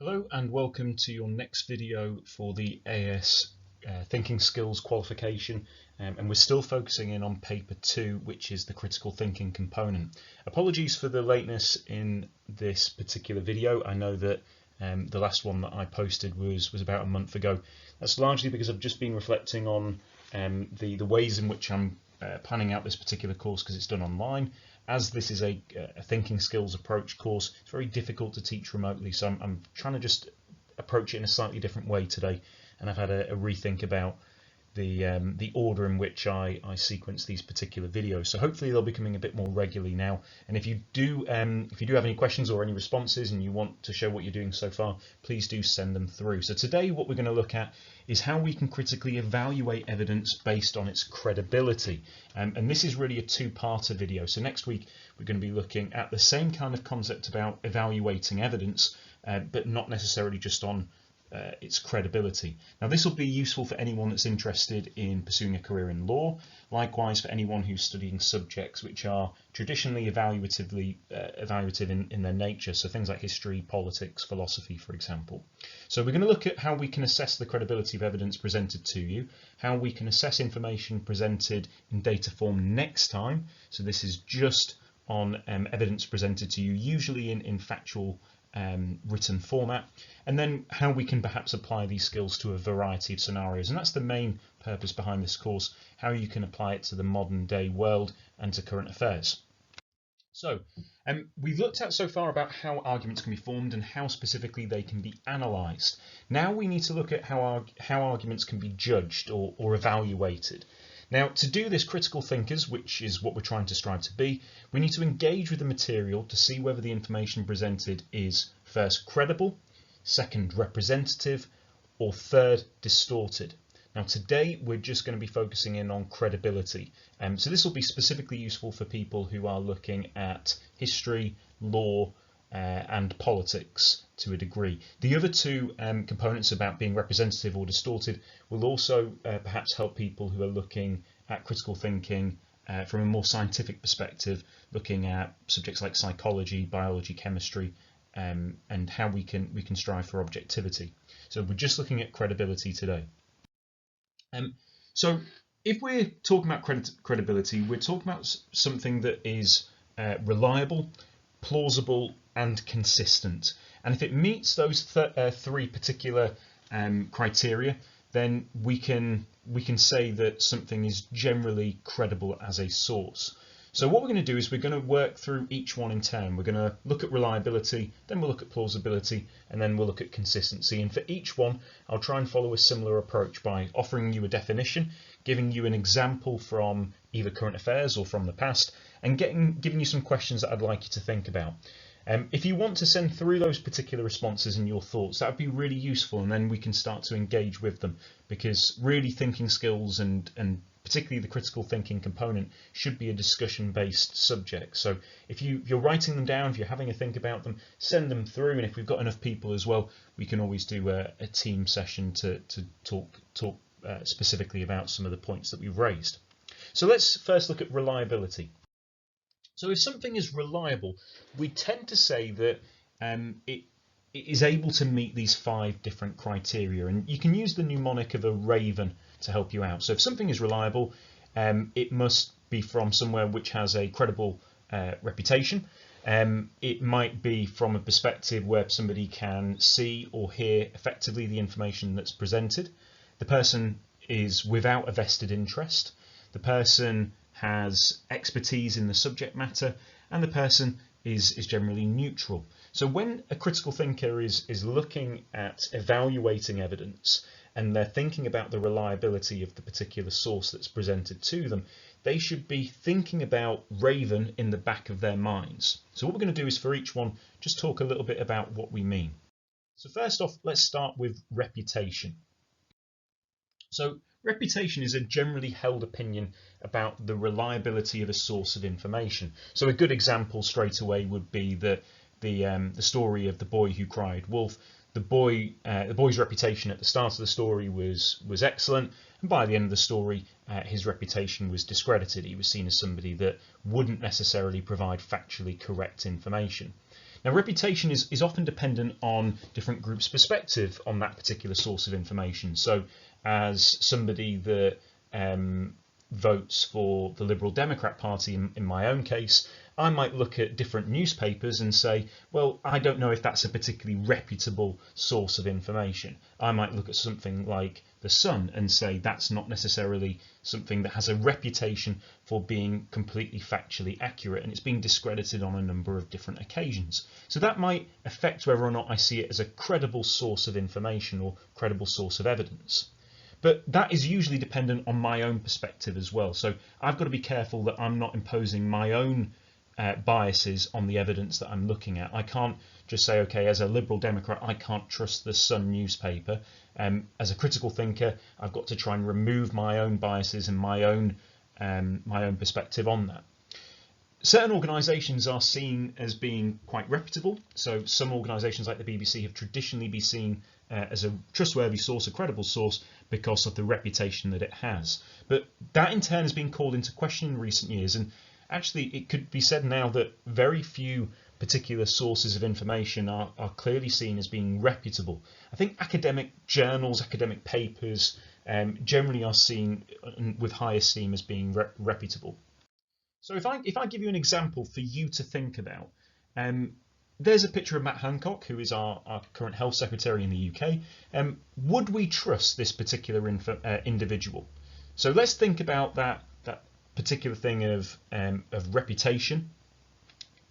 Hello and welcome to your next video for the AS Thinking Skills qualification, and we're still focusing in on paper 2, which is the critical thinking component. Apologies for the lateness in this particular video. I know that the last one that I posted was about a month ago. That's largely because I've just been reflecting on the ways in which I'm planning out this particular course, because it's done online. As this is a thinking skills approach course, it's very difficult to teach remotely, so I'm trying to just approach it in a slightly different way today, and I've had a rethink about the order in which I sequence these particular videos. So hopefully they'll be coming a bit more regularly now. And if you do have any questions or any responses and you want to show what you're doing so far, please do send them through. So today what we're going to look at is how we can critically evaluate evidence based on its credibility. And this is really a two-parter video. So next week we're going to be looking at the same kind of concept about evaluating evidence, but not necessarily just on its credibility. Now this will be useful for anyone that's interested in pursuing a career in law, likewise for anyone who's studying subjects which are traditionally evaluative in their nature, so things like history, politics, philosophy, for example. So we're going to look at how we can assess the credibility of evidence presented to you, how we can assess information presented in data form next time, so this is just on evidence presented to you, usually in factual written format, and then how we can perhaps apply these skills to a variety of scenarios. And that's the main purpose behind this course, how you can apply it to the modern day world and to current affairs. So we've looked at so far about how arguments can be formed and how specifically they can be analysed. Now we need to look at how arguments can be judged or evaluated. Now, to do this, critical thinkers, which is what we're trying to strive to be, we need to engage with the material to see whether the information presented is first credible, second representative, or third distorted. Now today we're just going to be focusing in on credibility. So this will be specifically useful for people who are looking at history, law, and politics to a degree. The other two components about being representative or distorted will also perhaps help people who are looking at critical thinking from a more scientific perspective, looking at subjects like psychology, biology, chemistry, and how we can strive for objectivity. So we're just looking at credibility today. So if we're talking about credibility, we're talking about something that is reliable, plausible, and consistent. And if it meets those three particular criteria, then we can say that something is generally credible as a source. So what we're going to do is we're going to work through each one in turn. We're going to look at reliability, then we'll look at plausibility, and then we'll look at consistency. And for each one, I'll try and follow a similar approach by offering you a definition, giving you an example from either current affairs or from the past, and giving you some questions that I'd like you to think about. If you want to send through those particular responses and your thoughts, that would be really useful, and then we can start to engage with them, because really thinking skills and particularly the critical thinking component should be a discussion-based subject. So if you're writing them down, if you're having a think about them, send them through, and if we've got enough people as well, we can always do a team session to talk specifically about some of the points that we've raised. So let's first look at reliability. So if something is reliable, we tend to say that it is able to meet these 5 different criteria, and you can use the mnemonic of a raven to help you out. So if something is reliable, it must be from somewhere which has a credible reputation. It might be from a perspective where somebody can see or hear effectively the information that's presented. The person is without a vested interest. The person has expertise in the subject matter, and the person is generally neutral. So when a critical thinker is looking at evaluating evidence and they're thinking about the reliability of the particular source that's presented to them, they should be thinking about raven in the back of their minds. So what we're going to do is for each one just talk a little bit about what we mean. So first off, let's start with reputation. So reputation is a generally held opinion about the reliability of a source of information. So a good example straight away would be the story of the boy who cried wolf. The boy's reputation at the start of the story was excellent, and by the end of the story, his reputation was discredited. He was seen as somebody that wouldn't necessarily provide factually correct information. Now, reputation is often dependent on different groups' perspective on that particular source of information. So as somebody that votes for the Liberal Democrat Party, in my own case, I might look at different newspapers and say, well, I don't know if that's a particularly reputable source of information. I might look at something like The Sun and say that's not necessarily something that has a reputation for being completely factually accurate, and it's been discredited on a number of different occasions. So that might affect whether or not I see it as a credible source of information or credible source of evidence. But that is usually dependent on my own perspective as well. So I've got to be careful that I'm not imposing my own biases on the evidence that I'm looking at. I can't just say, okay, as a Liberal Democrat, I can't trust the Sun newspaper. As a critical thinker, I've got to try and remove my own biases and my own perspective on that. Certain organisations are seen as being quite reputable. So some organisations like the BBC have traditionally been seen as a trustworthy source, a credible source, because of the reputation that it has. But that in turn has been called into question in recent years, and actually it could be said now that very few particular sources of information are clearly seen as being reputable. I think academic journals, academic papers generally are seen with high esteem as being reputable. So if I give you an example for you to think about, there's a picture of Matt Hancock, who is our current Health Secretary in the UK. Would we trust this particular individual? So let's think about that particular thing of reputation.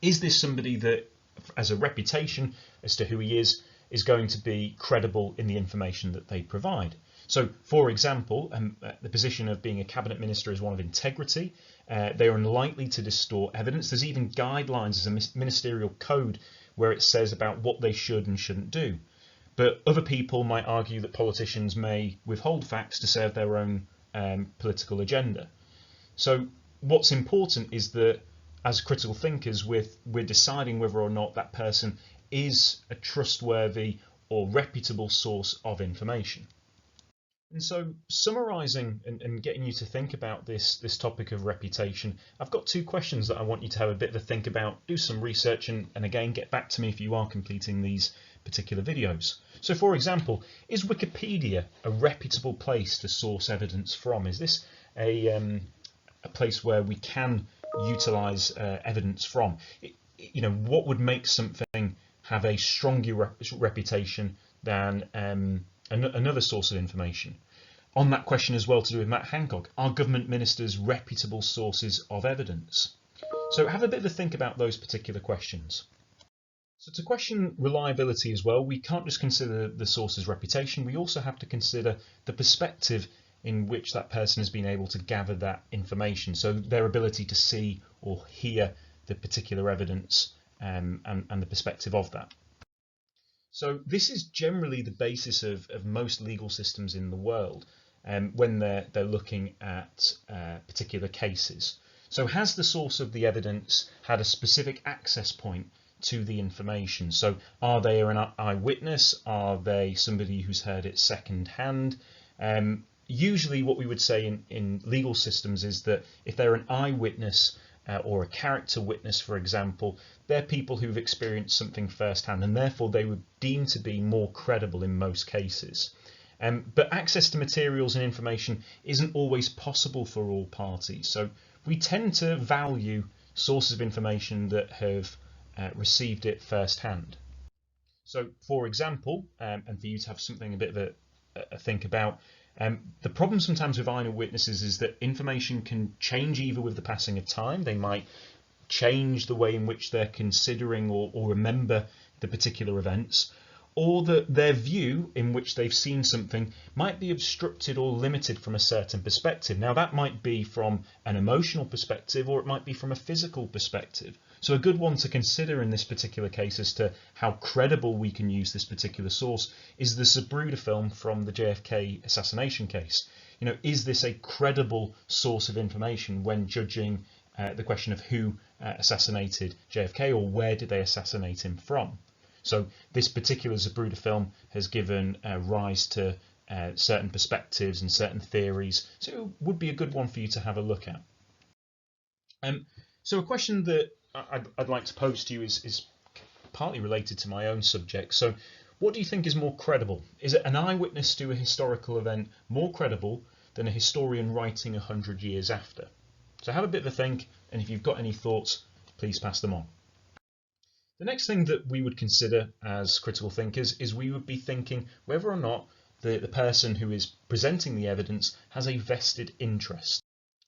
Is this somebody that, as a reputation as to who he is going to be credible in the information that they provide? So, for example, the position of being a cabinet minister is one of integrity. They are unlikely to distort evidence. There's even guidelines as a ministerial code where it says about what they should and shouldn't do. But other people might argue that politicians may withhold facts to serve their own political agenda. So what's important is that as critical thinkers, we're deciding whether or not that person is a trustworthy or reputable source of information. And so summarising and getting you to think about this topic of reputation, I've got two questions that I want you to have a bit of a think about, do some research, and again, get back to me if you are completing these particular videos. So for example, is Wikipedia a reputable place to source evidence from? Is this a place where we can utilise evidence from? What would make something have a stronger reputation than another source of information? On that question as well, to do with Matt Hancock, are government ministers reputable sources of evidence? So have a bit of a think about those particular questions. So to question reliability as well, we can't just consider the source's reputation, we also have to consider the perspective in which that person has been able to gather that information, so their ability to see or hear the particular evidence and the perspective of that. So this is generally the basis of most legal systems in the world when they're looking at particular cases. So has the source of the evidence had a specific access point to the information? So are they an eyewitness? Are they somebody who's heard it second hand? Usually what we would say in legal systems is that if they're an eyewitness or a character witness, for example, they're people who've experienced something firsthand, and therefore they would deem to be more credible in most cases. But access to materials and information isn't always possible for all parties. So we tend to value sources of information that have received it firsthand. So for example, and for you to have something a bit of a think about, the problem sometimes with eyewitnesses is that information can change either with the passing of time. They might change the way in which they're considering or remember the particular events, or that their view in which they've seen something might be obstructed or limited from a certain perspective. Now that might be from an emotional perspective, or it might be from a physical perspective. So a good one to consider in this particular case as to how credible we can use this particular source is the Zapruder film from the JFK assassination case. Is this a credible source of information when judging the question of who assassinated JFK, or where did they assassinate him from? So this particular Zapruder film has given rise to certain perspectives and certain theories, so it would be a good one for you to have a look at. So a question that I'd like to pose to you is partly related to my own subject. So what do you think is more credible? Is it an eyewitness to a historical event more credible than a historian writing 100 years after? So have a bit of a think, and if you've got any thoughts, please pass them on. The next thing that we would consider as critical thinkers is we would be thinking whether or not the person who is presenting the evidence has a vested interest.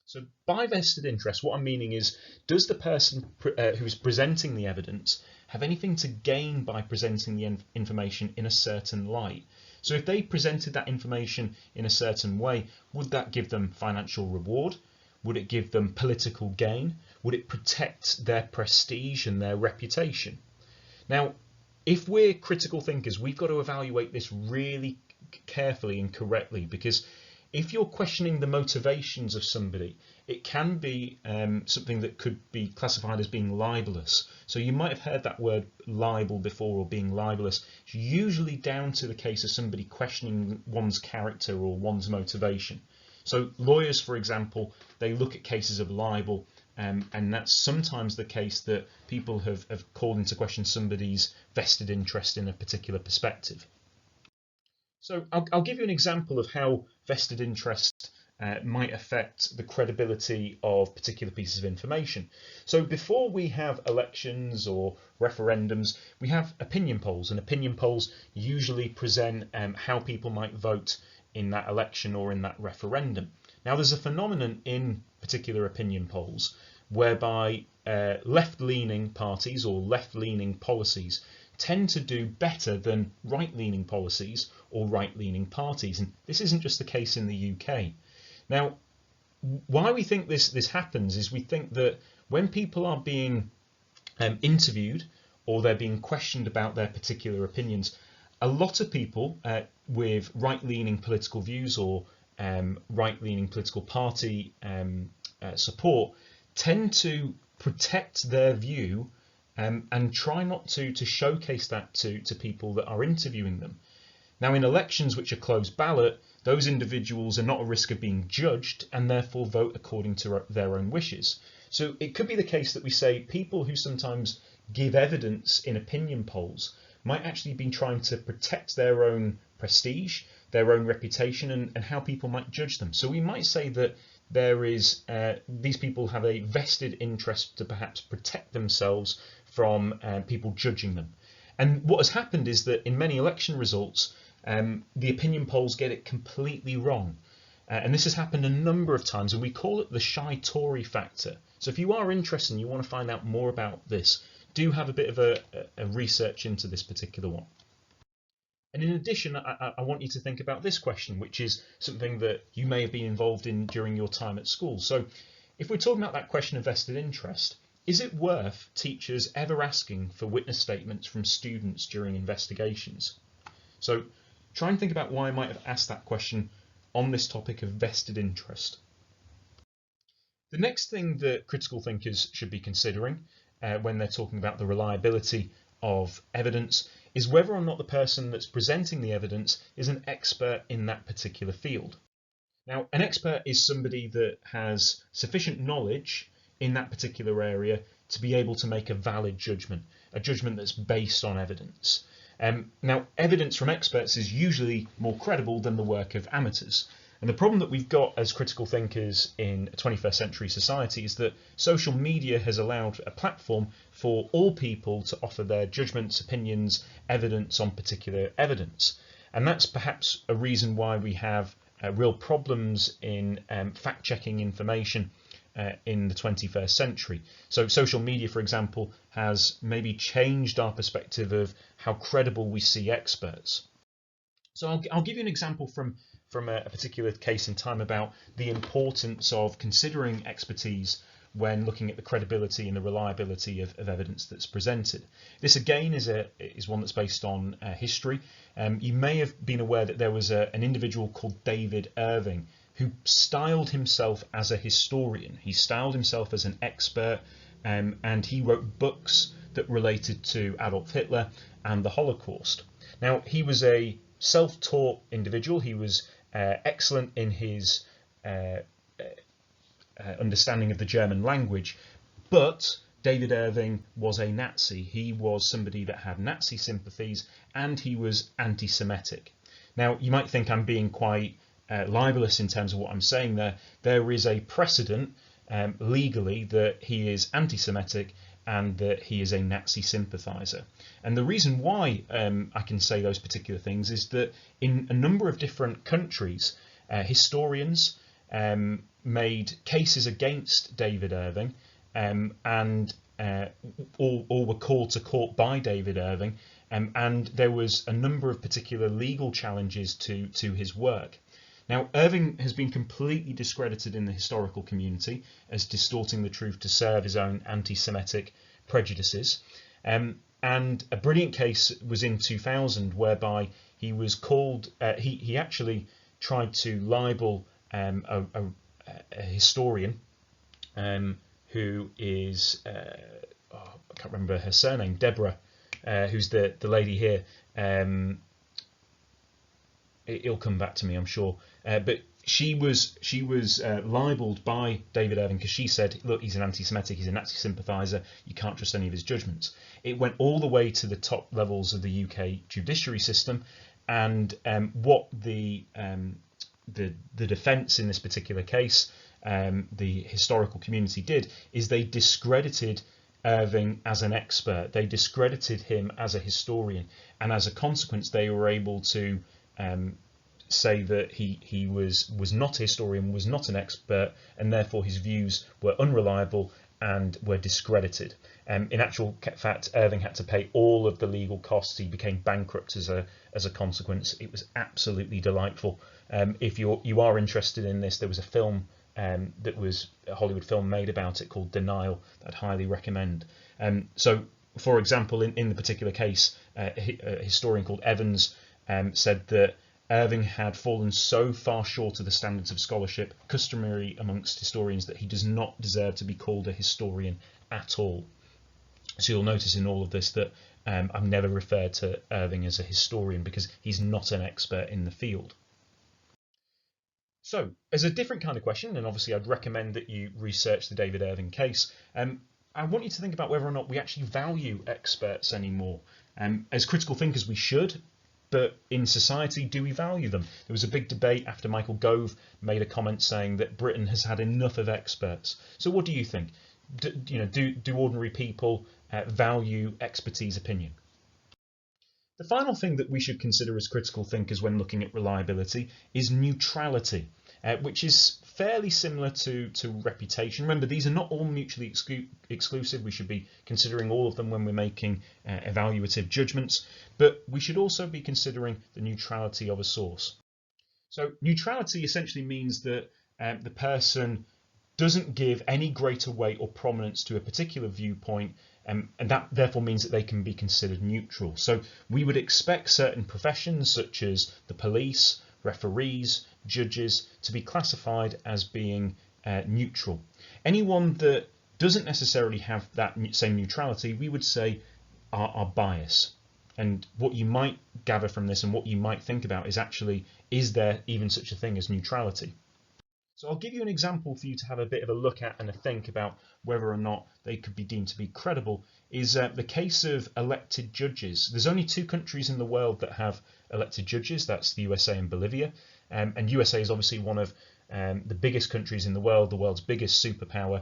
So by vested interest, what I'm meaning is, does the person who is presenting the evidence have anything to gain by presenting the information in a certain light? So if they presented that information in a certain way, would that give them financial reward? Would it give them political gain? Would it protect their prestige and their reputation? Now, if we're critical thinkers, we've got to evaluate this really carefully and correctly, because if you're questioning the motivations of somebody, it can be something that could be classified as being libelous. So you might have heard that word libel before, or being libelous. It's usually down to the case of somebody questioning one's character or one's motivation. So lawyers, for example, they look at cases of libel, and that's sometimes the case that people have called into question somebody's vested interest in a particular perspective. So I'll give you an example of how vested interest might affect the credibility of particular pieces of information. So before we have elections or referendums, we have opinion polls, and opinion polls usually present how people might vote in that election or in that referendum. Now, there's a phenomenon in particular opinion polls whereby left-leaning parties or left-leaning policies tend to do better than right-leaning policies or right-leaning parties. And this isn't just the case in the UK. Now, why we think this happens is we think that when people are being interviewed or they're being questioned about their particular opinions, a lot of people with right-leaning political views or right-leaning political party support tend to protect their view and try not to showcase that to people that are interviewing them. Now, in elections which are closed ballot, those individuals are not at risk of being judged and therefore vote according to their own wishes. So it could be the case that we say people who sometimes give evidence in opinion polls might actually be trying to protect their own prestige, their own reputation, and how people might judge them. So we might say that there is these people have a vested interest to perhaps protect themselves from people judging them. And what has happened is that in many election results, the opinion polls get it completely wrong. And this has happened a number of times, and we call it the shy Tory factor. So if you are interested and you want to find out more about this, do have a bit of a research into this particular one. And in addition, I want you to think about this question, which is something that you may have been involved in during your time at school. So if we're talking about that question of vested interest, is it worth teachers ever asking for witness statements from students during investigations? So try and think about why I might have asked that question on this topic of vested interest. The next thing that critical thinkers should be considering when they're talking about the reliability of evidence is whether or not the person that's presenting the evidence is an expert in that particular field. Now, an expert is somebody that has sufficient knowledge in that particular area to be able to make a valid judgment, a judgment that's based on evidence. Now, evidence from experts is usually more credible than the work of amateurs. And the problem that we've got as critical thinkers in a 21st century society is that social media has allowed a platform for all people to offer their judgments, opinions, evidence on particular evidence. And that's perhaps a reason why we have real problems in fact-checking information in the 21st century. So social media, for example, has maybe changed our perspective of how credible we see experts. So I'll give you an example from a particular case in time about the importance of considering expertise when looking at the credibility and the reliability of evidence that's presented. This again is one that's based on history. You may have been aware that there was an individual called David Irving who styled himself as a historian. He styled himself as an expert, and he wrote books that related to Adolf Hitler and the Holocaust. Now, he was a self-taught individual. He was excellent in his understanding of the German language, but David Irving was a Nazi. He was somebody that had Nazi sympathies, and he was anti-Semitic. Now, you might think I'm being quite libelous in terms of what I'm saying there. There is a precedent legally that he is anti-Semitic and that he is a Nazi sympathiser. And the reason why I can say those particular things is that in a number of different countries, historians made cases against David Irving, and all were called to court by David Irving, and there was a number of particular legal challenges to his work. Now, Irving has been completely discredited in the historical community as distorting the truth to serve his own anti-Semitic prejudices. And a brilliant case was in 2000 whereby he was called, he actually tried to libel a historian who is, I can't remember her surname, Deborah, who's the lady here. It'll come back to me, I'm sure. But she was libelled by David Irving because she said, look, he's an anti-Semitic, he's a Nazi sympathiser, you can't trust any of his judgments. It went all the way to the top levels of the UK judiciary system, and what the defence in this particular case, the historical community did, is they discredited Irving as an expert. They discredited him as a historian, and as a consequence they were able to say that he was not a historian, was not an expert, and therefore his views were unreliable and were discredited. In actual fact, Irving had to pay all of the legal costs. He became bankrupt as a consequence. It was absolutely delightful. If you are interested in this, there was a film that was a Hollywood film made about it called Denial that I'd highly recommend. So, for example, in the particular case, a historian called Evans said that Irving had fallen so far short of the standards of scholarship customary amongst historians that he does not deserve to be called a historian at all. So you'll notice in all of this that I've never referred to Irving as a historian because he's not an expert in the field. So, as a different kind of question, and obviously I'd recommend that you research the David Irving case, I want you to think about whether or not we actually value experts anymore. As critical thinkers we should, but in society, do we value them? There was a big debate after Michael Gove made a comment saying that Britain has had enough of experts. So what do you think? Do ordinary people value expertise opinion? The final thing that we should consider as critical thinkers when looking at reliability is neutrality, which is fairly similar to reputation. Remember, these are not all mutually exclusive. We should be considering all of them when we're making evaluative judgments, but we should also be considering the neutrality of a source. So neutrality essentially means that the person doesn't give any greater weight or prominence to a particular viewpoint, and that therefore means that they can be considered neutral. So we would expect certain professions such as the police, referees, judges to be classified as being neutral. Anyone that doesn't necessarily have that same neutrality, we would say are biased. And what you might gather from this and what you might think about is actually, is there even such a thing as neutrality? So I'll give you an example for you to have a bit of a look at and a think about whether or not they could be deemed to be credible, is the case of elected judges. There's only 2 countries in the world that have elected judges, that's the USA and Bolivia. And USA is obviously one of the biggest countries in the world's biggest superpower.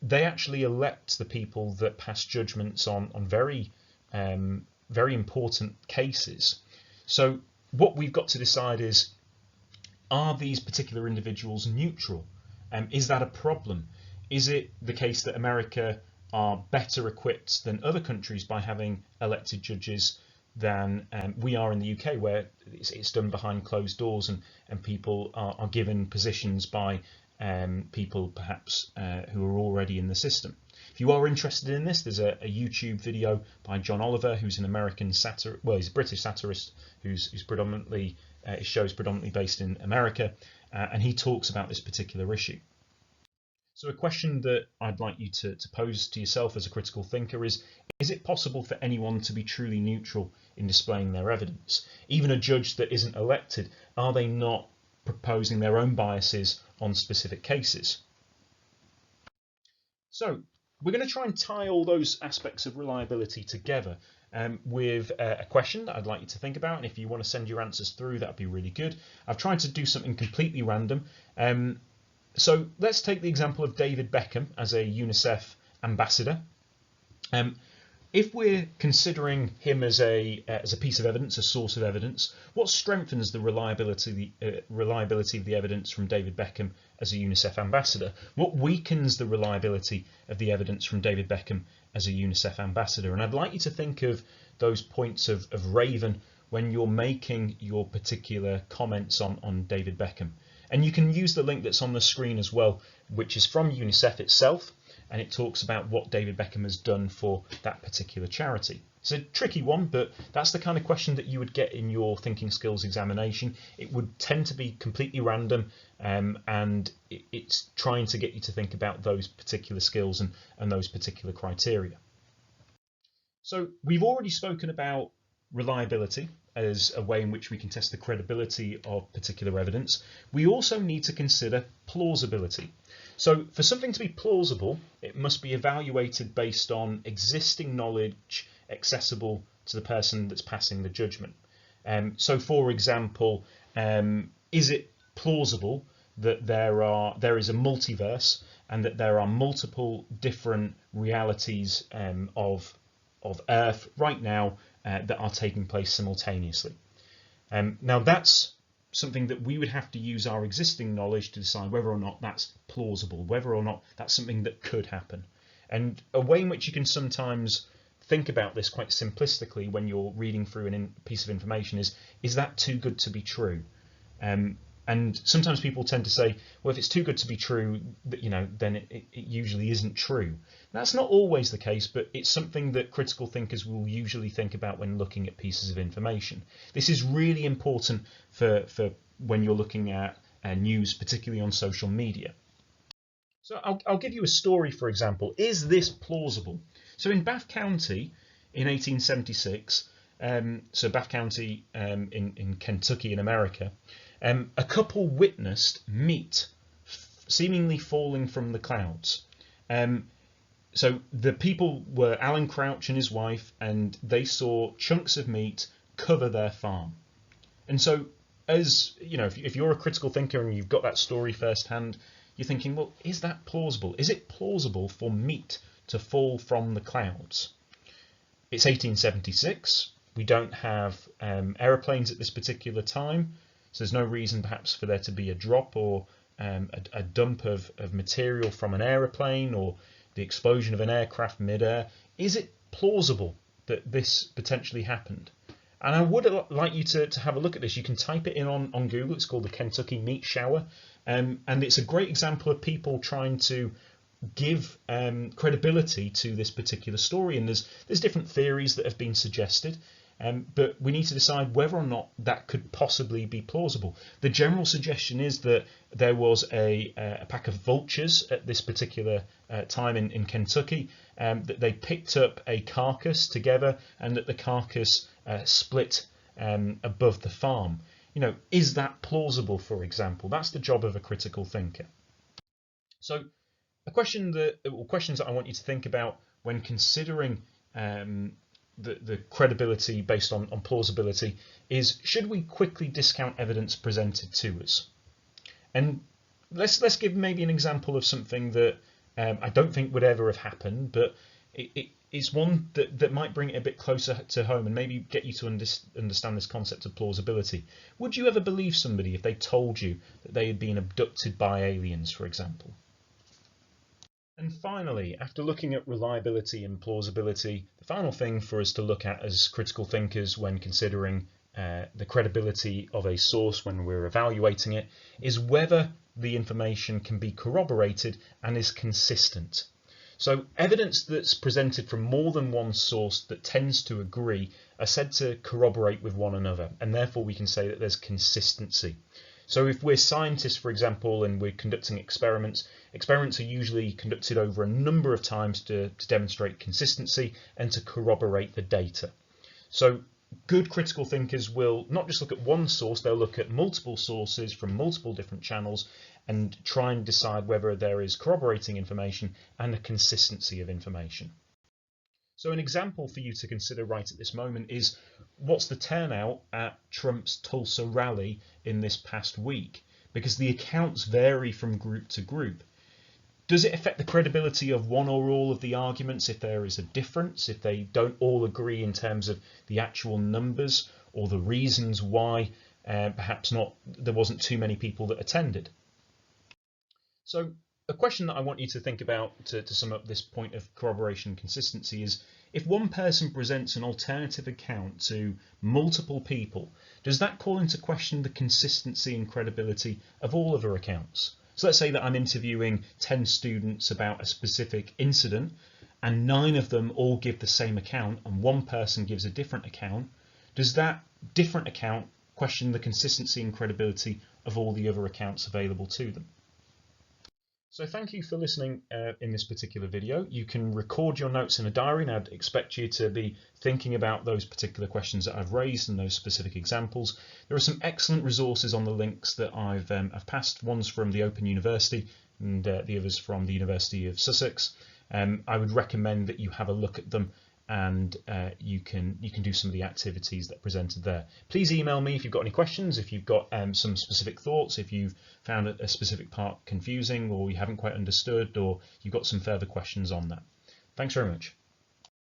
They actually elect the people that pass judgments on very important cases. So what we've got to decide is, are these particular individuals neutral? Is that a problem? Is it the case that America are better equipped than other countries by having elected judges than we are in the UK, where it's done behind closed doors and people are given positions by people perhaps who are already in the system? If you are interested in this, there's a YouTube video by John Oliver, who's an American satirist, well, he's a British satirist who's predominantly, his show is predominantly based in America, and he talks about this particular issue. So a question that I'd like you to pose to yourself as a critical thinker is it possible for anyone to be truly neutral in displaying their evidence? Even a judge that isn't elected, are they not proposing their own biases on specific cases? So we're going to try and tie all those aspects of reliability together with a question that I'd like you to think about, and if you want to send your answers through, that'd be really good. I've tried to do something completely random. So let's take the example of David Beckham as a UNICEF ambassador. If we're considering him as a piece of evidence, a source of evidence, what strengthens the reliability of the evidence from David Beckham as a UNICEF ambassador? What weakens the reliability of the evidence from David Beckham as a UNICEF ambassador? And I'd like you to think of those points of Raven when you're making your particular comments on David Beckham. And you can use the link that's on the screen as well, which is from UNICEF itself, and it talks about what David Beckham has done for that particular charity. It's a tricky one, but that's the kind of question that you would get in your thinking skills examination. It would tend to be completely random, and it's trying to get you to think about those particular skills and those particular criteria. So we've already spoken about reliability as a way in which we can test the credibility of particular evidence. We also need to consider plausibility. So for something to be plausible, it must be evaluated based on existing knowledge accessible to the person that's passing the judgment. So for example, is it plausible that there is a multiverse and that there are multiple different realities of Earth right now that are taking place simultaneously? Now that's something that we would have to use our existing knowledge to decide whether or not that's plausible, whether or not that's something that could happen. And a way in which you can sometimes think about this quite simplistically when you're reading through a piece of information is that too good to be true? And sometimes people tend to say, well, if it's too good to be true, then it usually isn't true. That's not always the case, but it's something that critical thinkers will usually think about when looking at pieces of information. This is really important for when you're looking at news, particularly on social media. So I'll give you a story, for example. Is this plausible? So in Bath County in 1876, so Bath County in Kentucky in America, a couple witnessed meat seemingly falling from the clouds. So the people were Alan Crouch and his wife, and they saw chunks of meat cover their farm. And so, as you know, if you're a critical thinker and you've got that story firsthand, you're thinking, well, is that plausible? Is it plausible for meat to fall from the clouds? It's 1876. We don't have aeroplanes at this particular time. So there's no reason perhaps for there to be a drop or a dump of material from an aeroplane or the explosion of an aircraft midair. Is it plausible that this potentially happened? And I would like you to have a look at this. You can type it in on Google. It's called the Kentucky Meat Shower. And it's a great example of people trying to give credibility to this particular story. And there's different theories that have been suggested. But we need to decide whether or not that could possibly be plausible. The general suggestion is that there was a pack of vultures at this particular time in Kentucky, that they picked up a carcass together and that the carcass split above the farm. Is that plausible, for example? That's the job of a critical thinker. So questions that I want you to think about when considering the credibility based on plausibility is, should we quickly discount evidence presented to us? And let's give maybe an example of something that I don't think would ever have happened, but it's one that might bring it a bit closer to home and maybe get you to understand this concept of plausibility. Would you ever believe somebody if they told you that they had been abducted by aliens, for example? And finally, after looking at reliability and plausibility, the final thing for us to look at as critical thinkers when considering the credibility of a source when we're evaluating it is whether the information can be corroborated and is consistent. So evidence that's presented from more than one source that tends to agree are said to corroborate with one another, and therefore we can say that there's consistency. So if we're scientists, for example, and we're conducting experiments are usually conducted over a number of times to demonstrate consistency and to corroborate the data. So good critical thinkers will not just look at one source, they'll look at multiple sources from multiple different channels and try and decide whether there is corroborating information and a consistency of information. So an example for you to consider right at this moment is, what's the turnout at Trump's Tulsa rally in this past week? Because the accounts vary from group to group. Does it affect the credibility of one or all of the arguments if there is a difference, if they don't all agree in terms of the actual numbers or the reasons why perhaps there wasn't too many people that attended? So a question that I want you to think about to sum up this point of corroboration consistency is, if one person presents an alternative account to multiple people, does that call into question the consistency and credibility of all other accounts? So let's say that I'm interviewing 10 students about a specific incident and 9 of them all give the same account and one person gives a different account. Does that different account question the consistency and credibility of all the other accounts available to them? So thank you for listening in this particular video. You can record your notes in a diary, and I'd expect you to be thinking about those particular questions that I've raised and those specific examples. There are some excellent resources on the links that I've passed. One's from the Open University and the others from the University of Sussex. I would recommend that you have a look at them, and you can do some of the activities that are presented there. Please email me if you've got any questions, if you've got some specific thoughts, if you've found a specific part confusing or you haven't quite understood, or you've got some further questions on that. Thanks very much.